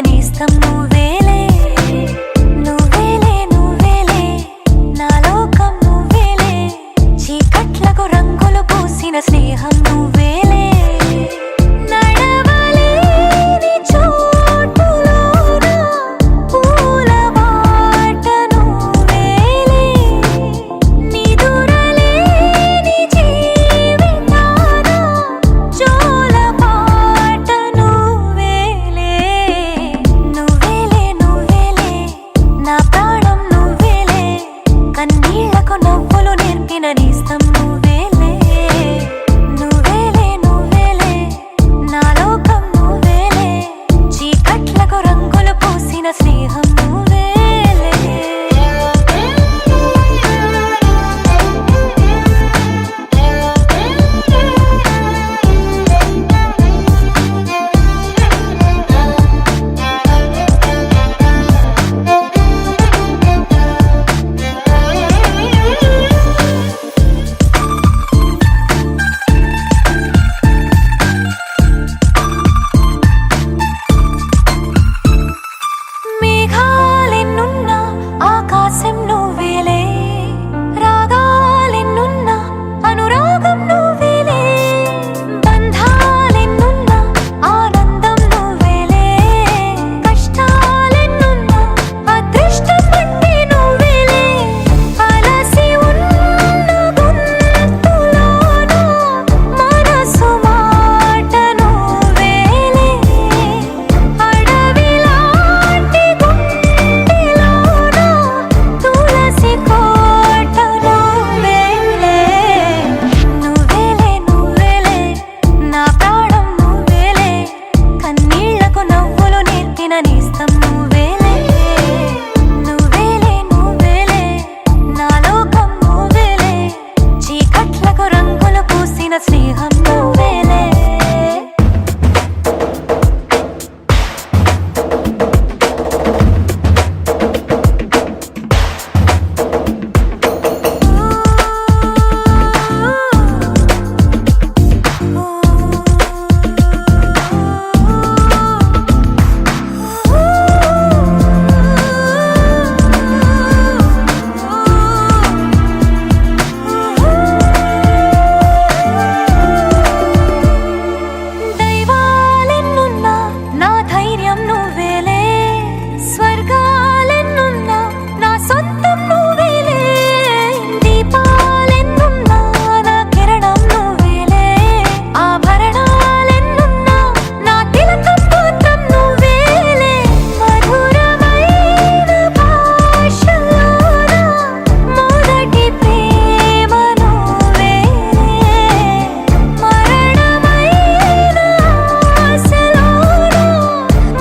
నేస్తం నువ్వేలే నువ్వేలే నువ్వేలే నా లోకం నువ్వేలే చీకట్లకు రంగులు పూసిన స్నేహం నువ్వేలే నేస్తం నువ్వేలే నువ్వేలే నువ్వేలే నా లోకం నువ్వేలే చీకట్లకు రంగులు పూసిన స్నేహం నువ్వేలే నేస్తం నువ్వేలే నువ్వేలే నువ్వేలే నా లోకం నువ్వేలే చీకట్లకు రంగులు పూసిన స్నేహం నువ్వేలే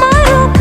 మరుక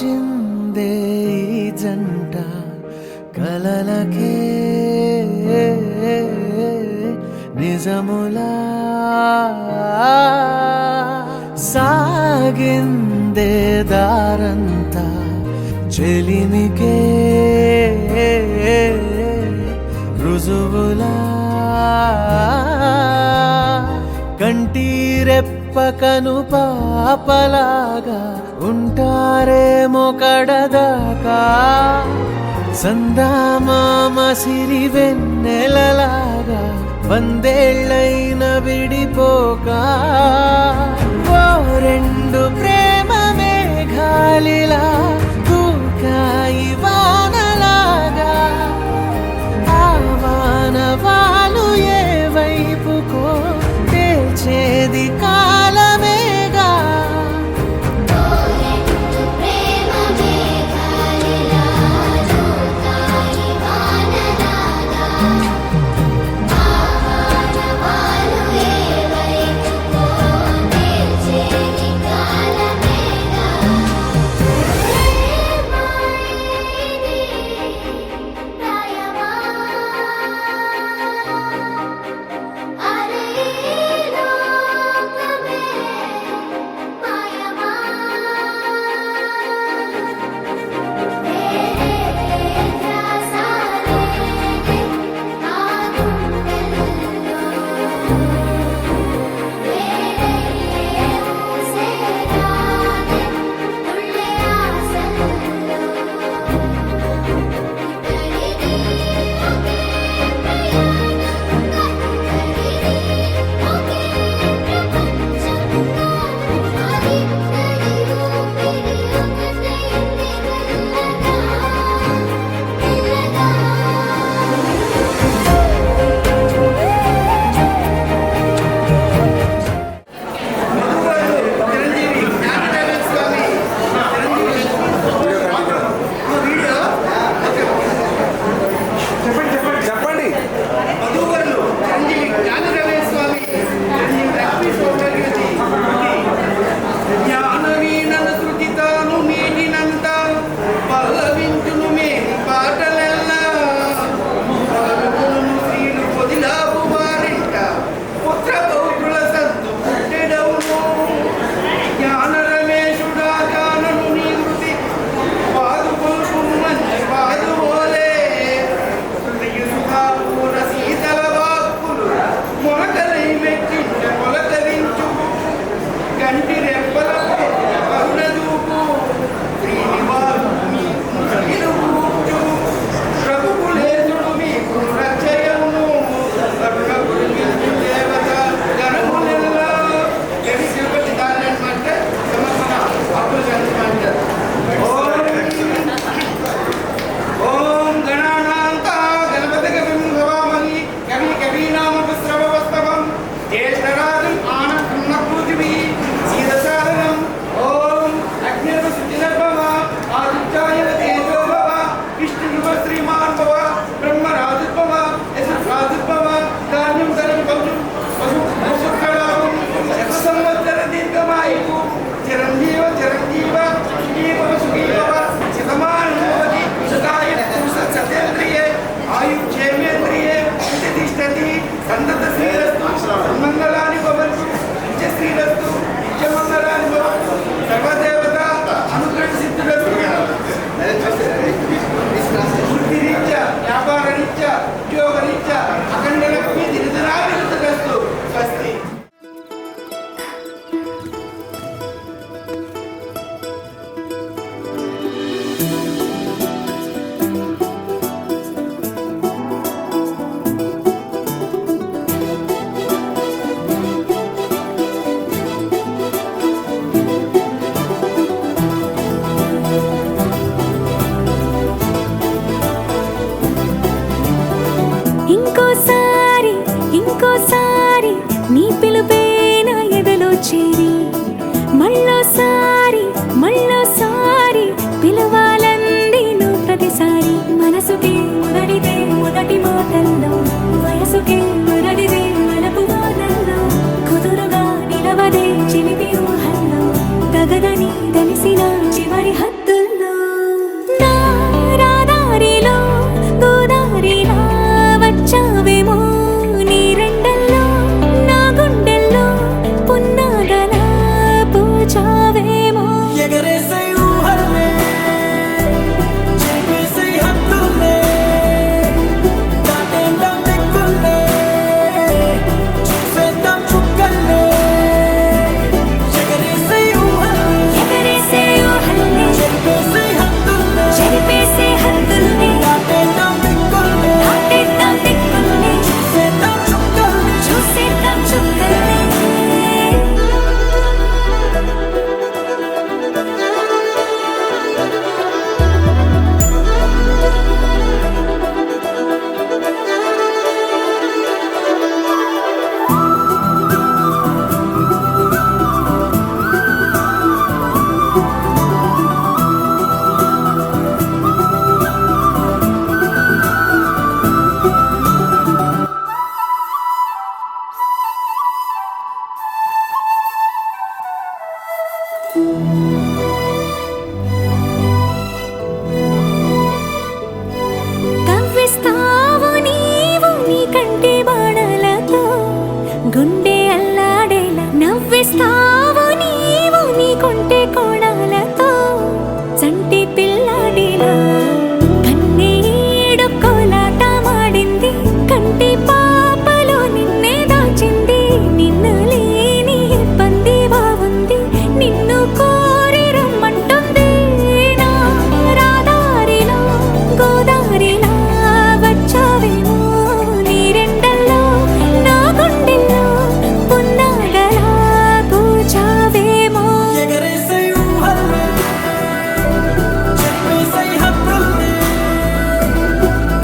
వచ్చిందే ఈ జంట కలలకే నిజములా సాగిందే దారంతా చెలిమికే రుజువులా కంటిరెప్పకను పాపలాగా ఉంటారేమో కడదాకా సందామామ సిరి వెన్నెలలాగా వందేళ్ళైన విడిపోక ఓ రెండు ప్రేమ మేఘాలిలా దూకాయి వానలాగా ఆ వానవాలు ఏ వైపుకో తేల్చేది కాలమేగా గుండె అల్లాడేలా నవ్విస్తావు నీవు నీకుంటే కోణాలతో చంటి పిల్లాడిలా కన్నీడు కోలాట మాడింది కంటి పాపలో నిన్నే దాచింది నిన్ను లేని ఇబ్బంది బాగుంది నిన్ను కోరి రమ్మంటుంది నా రాదారిలో గోదారిలా వచ్చావేమో నీరెండల్లో నా గుండెల్లో పున్నాగలా పూచావేమో ఎగరేసే ఊహల్లే చెప్పేసే హక్కుల్లే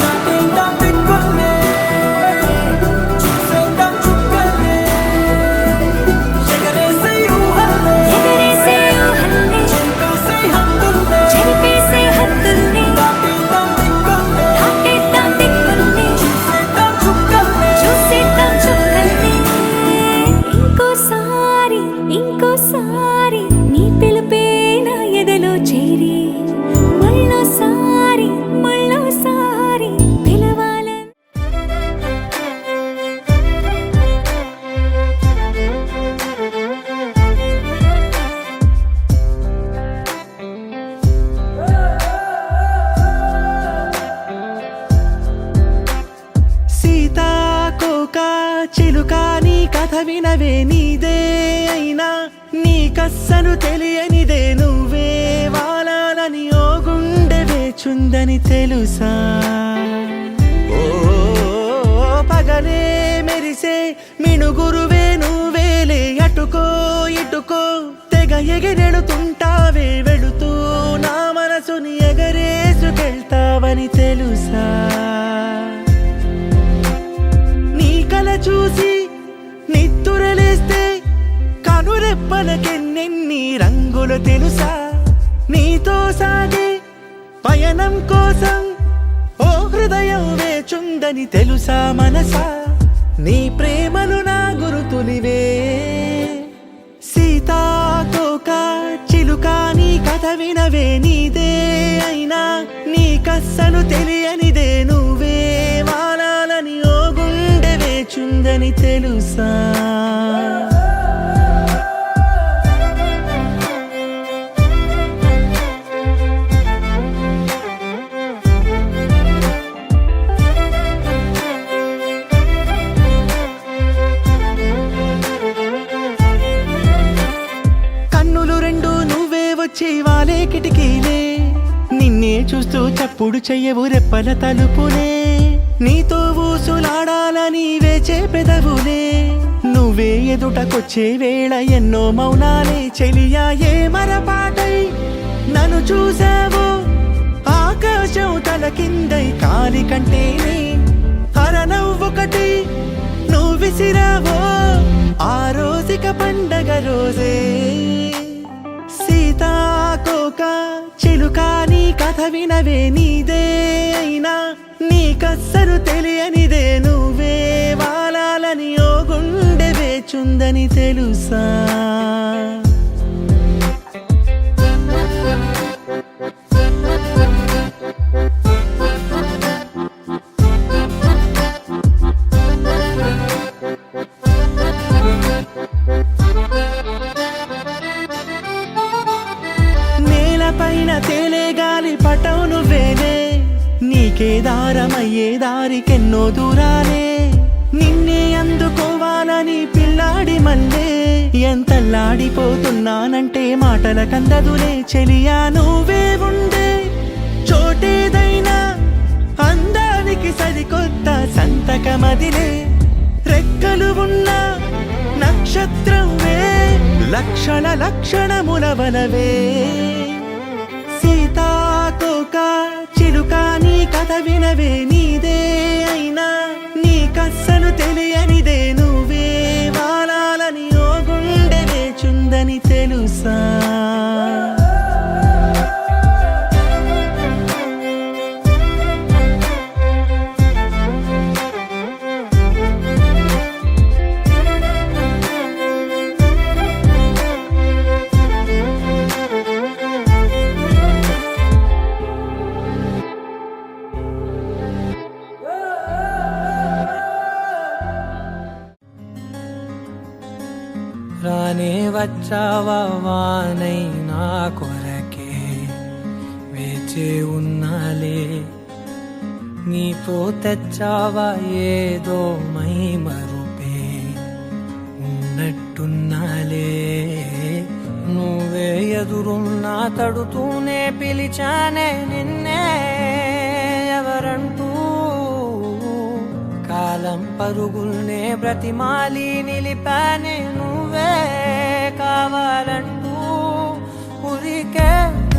నాటిందా పిక్కుల్లే చూసేద్దాం చుక్కల్లే ఎగరేసే ఊహల్లే ఎగరేసే ఊహల్లే చెప్పేసే హక్కుల్లే చెరిపేసే హద్దుల్ని నాటిందాం పిక్కుల్లే దాటేద్దాం దిక్కుల్ని చూసేద్దాం చుక్కల్లే చూసేద్దాం చుక్కల్ని ఇంకోసారి నీ పిలుపే నా ఎదలో చేరి మళ్ళోసారి పిలవాలని సీతాకోక చిలుక నీ కథ వినవే నీదే అయినా నీకస్సలు తెలియనిదే నువ్వే వాలాలని ఓ గుండె వేచుందని తెలుసా ఓ పగలే మెరిసే మిణుగురువే నువ్వేలే అటుకో ఇటుకో తెగ ఎగిరెడుతుంటావే వెళుతూ నా మనసుని ఎగరేసుకెళ్తావని తెలుసా నీ కల చూసి నిత్తురలేస్తే కనురెప్పలకెన్నెన్ని రంగులు తెలుసా నీతో సాగే పయనం కోసం ఓ హృదయం వేచుందని తెలుసా మనసా నీ ప్రేమలు నా గురుతులివే సీతాకోక చిలుక నీ కథ వినవే నీదే అయినా నీకస్సలు తెలియనిదే నువ్వే వాలాలని ఓ గుండె వేచుందని తెలుసా కన్నులు రెండు నువ్వే వచ్చి వాలే కిటికీలే నిన్నే చూస్తూ చప్పుడు చెయ్యవు రెప్పల తలుపులే నీతో ఊసులాడాలని వేచే పెదవులే నువ్వే ఎదుటకొచ్చే వేళ ఎన్నో మౌనాలే చెలియా ఏ మరపాటై నన్ను చూసావో ఆకాశం తల కిందై కాలి కంటేనే అరనవ్వొకటి నువ్వు విసిరావో ఆ రోజుక పండగ రోజే సీతాకోక చిలుక నీ కథ వినవే నీదే అయినా నీకస్సలు తెలియనిదే నువ్వే వాలాలని ఓ గుండె వేచుందని తెలుసా నేలపైన తేలే గాలి పటం నువ్వేలే నీకే దారమయ్యే దారికెన్నో దూరాలే నిన్నే అందుకోవాలని పిల్లాడి మల్లే ఎంతల్లాడిపోతున్నానంటే మాటల కందదులే చెలియా నువ్వే ఉండే చోటేదైనా అందానికి సరికొత్త సంతకమదిలే రెక్కలు ఉన్న నక్షత్రమే లక్షణముల వలవే సీతాకోక చిలుక నీ కథ వినవే నీదే అయినా నీకస్సలు తెలియనిదే నువ్వే వాలాలని ఓ గుండె వేచుందని తెలుసా రానే వచ్చావా వానై నా కొరకే వేచే ఉన్నాలే నీతో తెచ్చావా ఏదో మై మరుపే ఉన్నట్టున్నాలే నువ్వే ఎదురున్నా తడుతూనే పిలిచానే నిన్నే ఎవరంటూ కాలం పరుగుల్నే బ్రతిమాలి నిలిపానే నువ్వే కావాలంటూ ఉరికే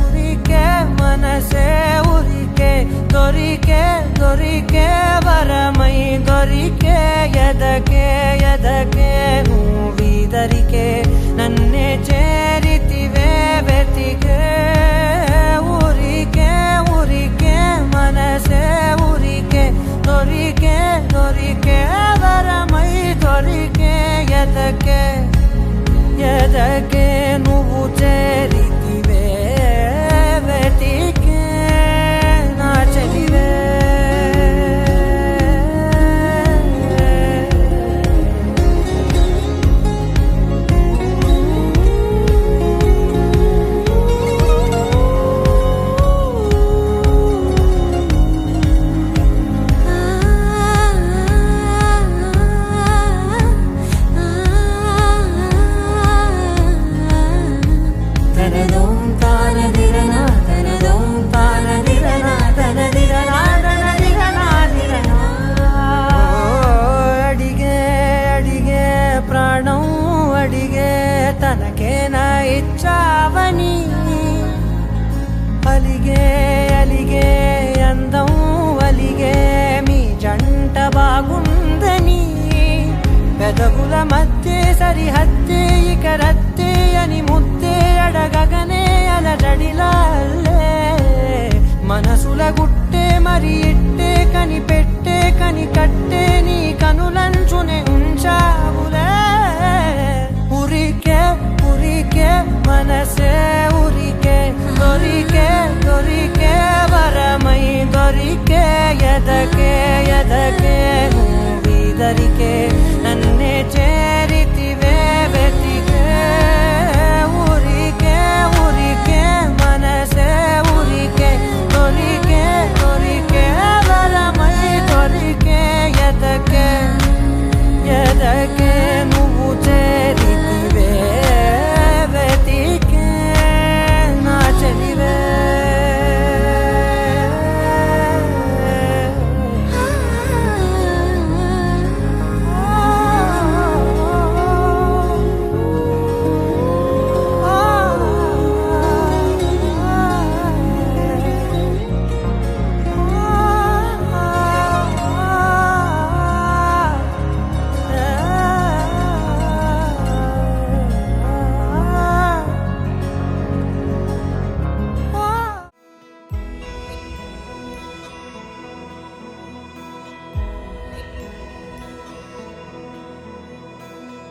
ఉరికే మనసే ఉరికే దొరికే దొరికే వరమై దొరికే ఎదకే ఎదకే నువ్వీదరికే నన్నే చేరితివే వెతికే ఊరికే ఊరికే మనసే ఊరికే దొరికే దొరికే వరమై దొరికే ఎదకే ఎదకే నువ్వు చేరితివే వెతికే నా చెలివే తనకేనా ఇచ్చావని అలిగే అలిగే అందం అలిగే మీ జంట బాగుందని పెదవుల మధ్య సరిహద్దే ఇక రద్దే అని ముద్దే అడగగనే అలజడిలాల్లే మనసుల గుట్టే మరి ఇట్టే కని పెట్టే కని కట్టే నీ కనులంచునే ఉంచావులే ఉరికే ఉరికే మనసే ఉరికే దొరికే దొరికే వరమై దొరికే ఎదకే ఎదకే నువ్వీదరికే నన్నే చేరితివే వెతికే ఊరికే ఊరికే మనసే ఊరికే దొరికే దొరికే వరమై దొరికే ఎదకే ఎదకే నువ్వు చేరితివే వెతికే నా చెలివే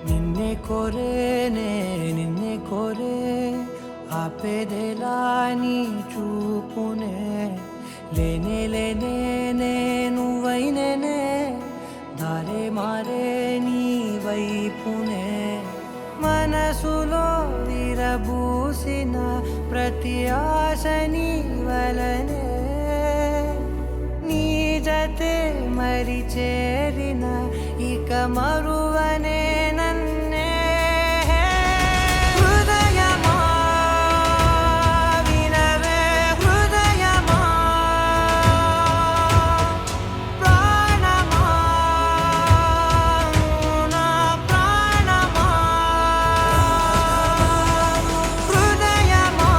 నిన్నే కోరేనే నిన్నే కోరే ఆపేదేలా నీ చూపునే లేనే లేనే నువ్వైనేనే దారే మారే నీ వైపునే మనసులో విరబూసిన ప్రతి ఆశ నీ వలనే నీ జతే మరి చేరిన ఇక మరువనే నన్నే హృదయమా వినవే హృదయమా ప్రాణమా నా ప్రాణమా హృదయమా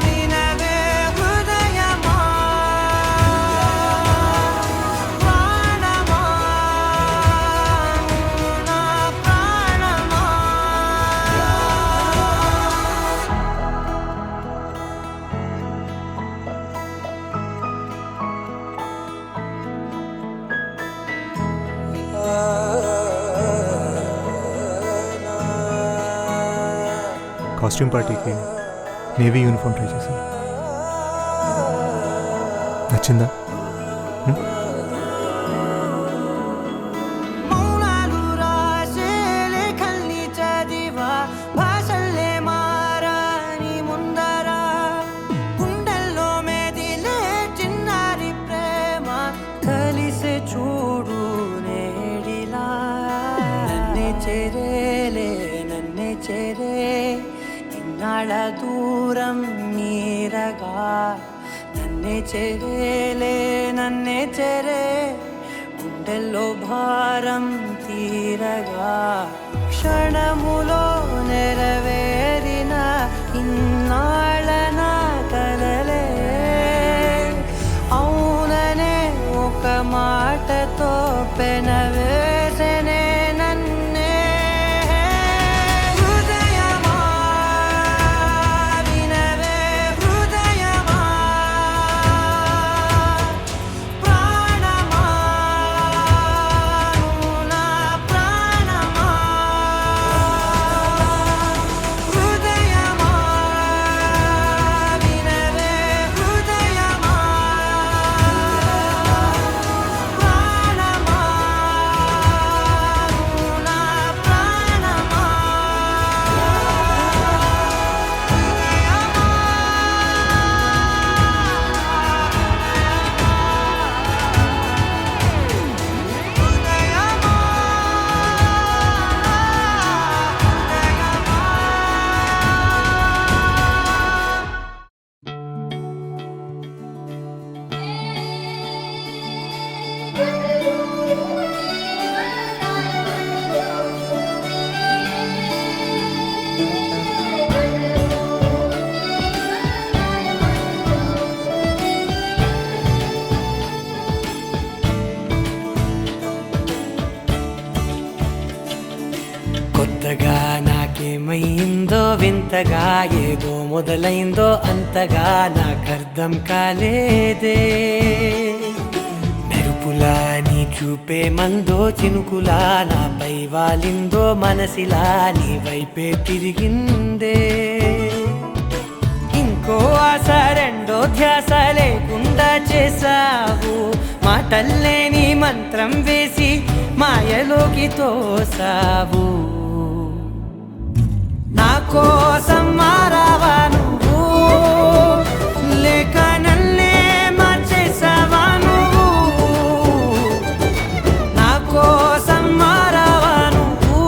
వినవే హృదయమా ప్రాణమా నా ప్రాణమా కాస్ట్యూమ్ పార్టీకి నేవీ యూనిఫామ్ ట్రై చేశాను. నచ్చిందా? మౌనాలు రాసే లేఖల్ని చేరేలే నన్నే చేరే ఇన్నాళ్ళ దూరం మీరగా నన్నే చేరేలే నన్నే చేరే గుండెల్లో భారం తీరగా క్షణములో నెరవేరిన ఇన్నాళ్ళ నా కలలే అవుననే ఒక మాటతో పెనవేసనే నన్నే హృదయమా వినవే హృదయమా ప్రాణమా నువ్వు నా ప్రాణమా హృదయమా వినవే హృదయమా ప్రాణమా నువ్వు నా ప్రాణమా కొత్తగా నాకేమైందో వింతగా ఏదో మొదలైందో అంతగా నాకర్థం కాలేదే మెరుపులా నీ చూపే మందో చినుకులా నాపై వాలిందో మనసిలా నీ వైపే తిరిగిందే ఇంకో ఆశ రెండో ధ్యాస లేకుండా చేసావు మాటల్లేని మంత్రం వేసి మాయలోకి తోసావు నా కోసం మారావా నువ్వు లేక నన్నే మార్చేసావా నువ్వు నా కోసం మారావా నువ్వు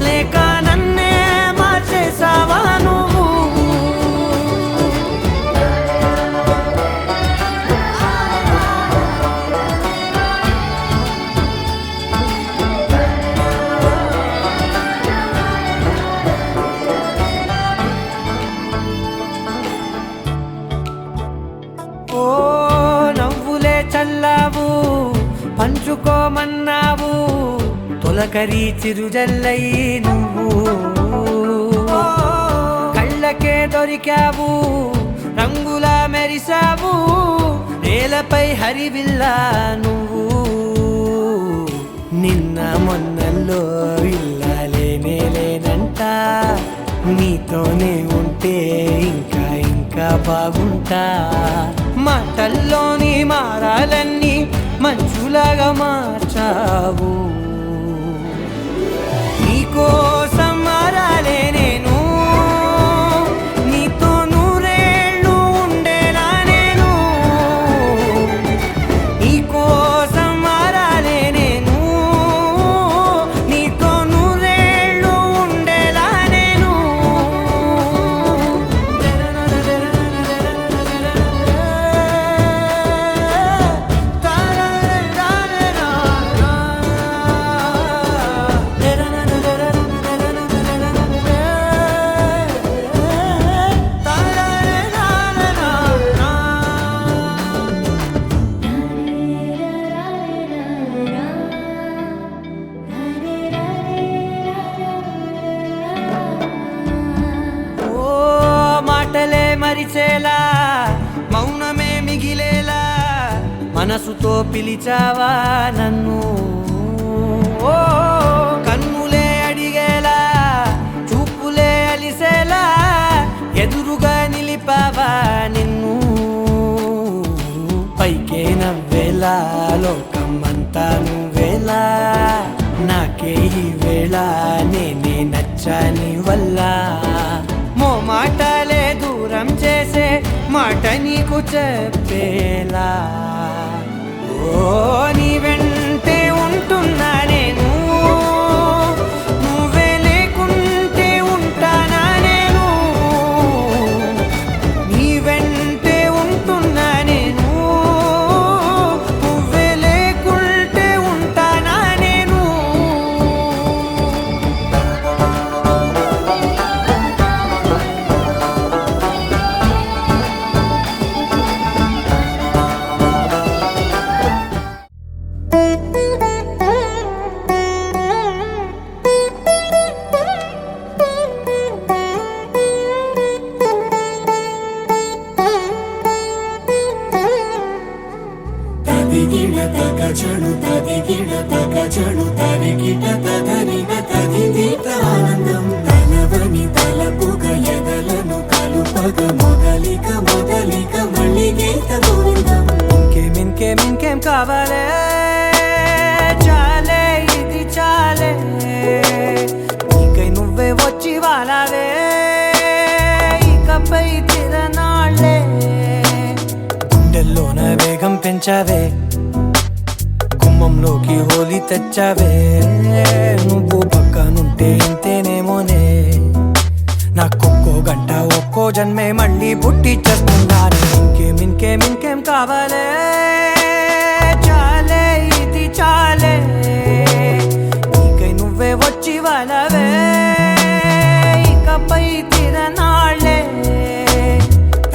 లేక నన్నే మార్చేసావా నువ్వు ఓ నవ్వులే చల్లావు పంచుకోమన్నావు తొలకరి చిరుజల్లై నువ్వు కళ్ళకే దొరికావు రంగులా మెరిసావు నేలపై హరివిల్లా నువ్వు నిన్న మొన్నల్లో ఇల్లాలేనే లేనంట నీతోనే ఉంటే ఇంకా ఇంకా బాగుంటా మాటల్లోని మారాలన్నీ మంచులాగా మార్చావు నీకోసం మారాలే నేను నీతో నూరేళ్ళు ఉండేలా నేను నీకోసం మారాలే నేను నీతో నూరేళ్ళు ఉండేలా నేను ఓ మాటలే మరిచేలా మౌనమే మిగిలేలా మనసుతో పిలిచావా నన్ను ఓ కన్నులే అడిగేలా చూపులే అలిసేలా ఎదురుగా నిలిపావా నిన్ను పైకే నవ్వేలా లోకమంతా నువ్వేలా నాకే ఈ వేళ నేనే నచ్చాని వల్ల మాటలే దూరం చేసే మాట నీకు చెప్పేలా ఓ నీ వెంటే ఉంటున్నా నేను తదిగిడ తగ జడు తరిగిట తదరిన తదిదీత ఆనందం తలవని తలపుగ ఎదలను కలుపగ మొదలిక మొదలిక మళ్ళీ గీత గోవిందం ఇంకేం కావాలే చాలే ఇది చాలే నీకై నువ్వే వచ్చి వాలావే ఇకపై తిరనాళ్ళే గుండెల్లోన వేగం పెంచావే గుమ్మంలోకి హోలీ తెచ్చావే నువ్వు పక్కనుంటే ఇంతేనేమోనే నాకొక్కో గంట ఒక్కో జన్మే మళ్ళీ పుట్టి చేస్తున్నాను ఇంకేం కావాలే చాలే ఇది చాలే నీకై నువ్వే వచ్చి వాళ్ళవే ఇకపై తిరనాళ్ళే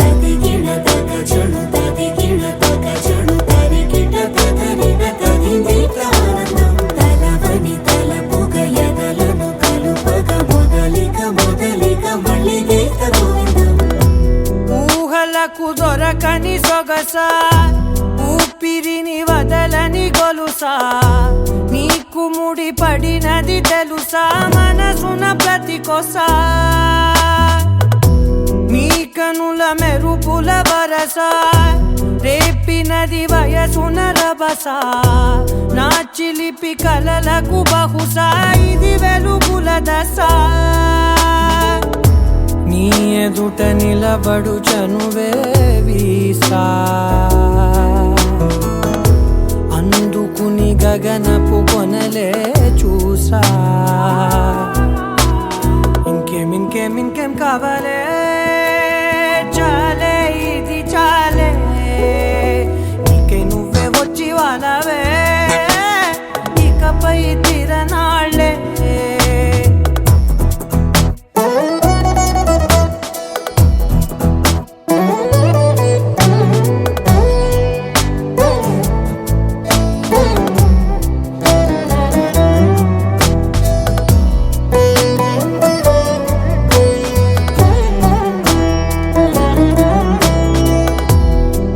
తదిగిడ తగ జడు తదిగిడ తగ జడు తరిగిట తదరిన తదిదీత ఆనందం తలవని తలపుగ ఎదలను కలుపగ మొదలిక మొదలిక మళ్ళీ గీత గోవిందం ఊహలకు దొరకని సొగసా ఊపిరిని వదలని గొలుసా నీకు ముడి పడినది తెలుసా మనసున ప్రతి కొసా నీ కనుల మెరుపుల వరస రేపినది వయసున రభస నా చిలిపి కలలకు బహుశా ఇది వెలుగుల దశ నీ ఎదుట నిలబడు చనువే వీసా అందుకుని గగనపు కొనలే చూసా ఇంకేం కావాలే చాలే ఇది చాలే నీకై నువ్వే వచ్చి వాళ్ళవే ఇకపై తిరనాళ్ళే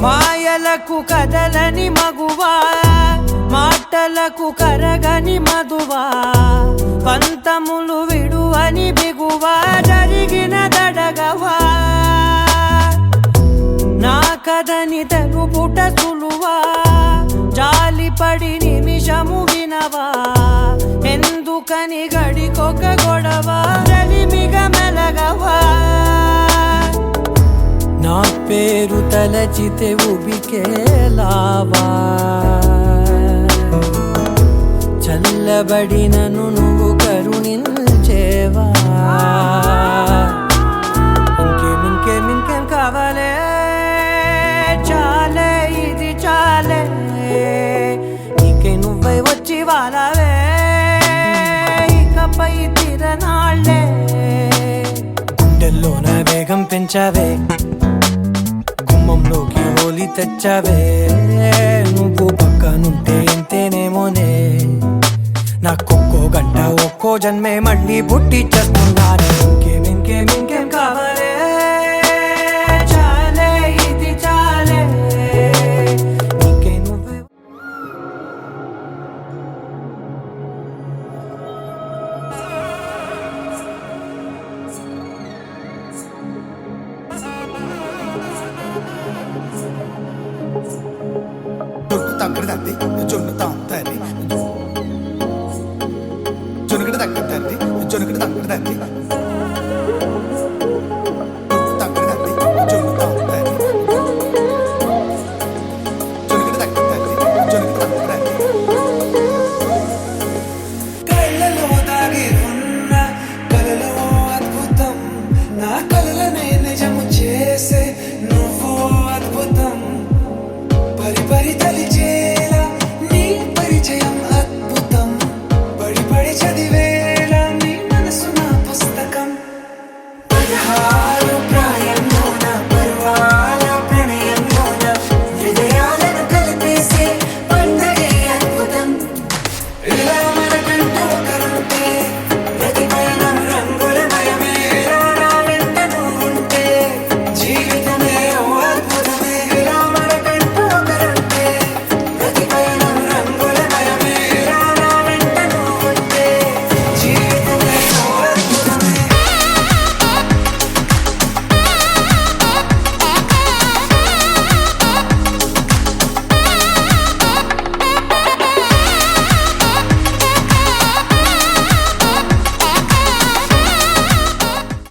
మాయలకు కదలని మగువా మాటలకు కరగని మధువా పంతములు విడువని బిగువా జరిగిన దడగవా నా కథని తెలుపుట సులువా జాలిపడి నిమిషము వినవా ఎందుకని గడికొక గొడవ రలిమిగ మెలగవా నా పేరు తలచితే ఉబికేలావా చల్లబడినను నువ్వు కరుణించేవా ఇంకేం కావాలే చాలే ఇది చాలే నీకై నువ్వై వచ్చి వాళ్ళవే ఇకపై తిరనాళ్ళే గుండెల్లోన వేగం పెంచావే గుమ్మంలోకి హోలీ తెచ్చావే నువ్వు పక్కనుంటే ఇంతేనేమోనే నాకొక్కో గంట ఒక్కో జన్మే మళ్ళీ పుట్టి చేస్తున్నాను ఇంకేం కావాలే చాలే ఇది చాలే నీకై నువ్వే జొన్ను తంగడి తంది జొన్ను తాం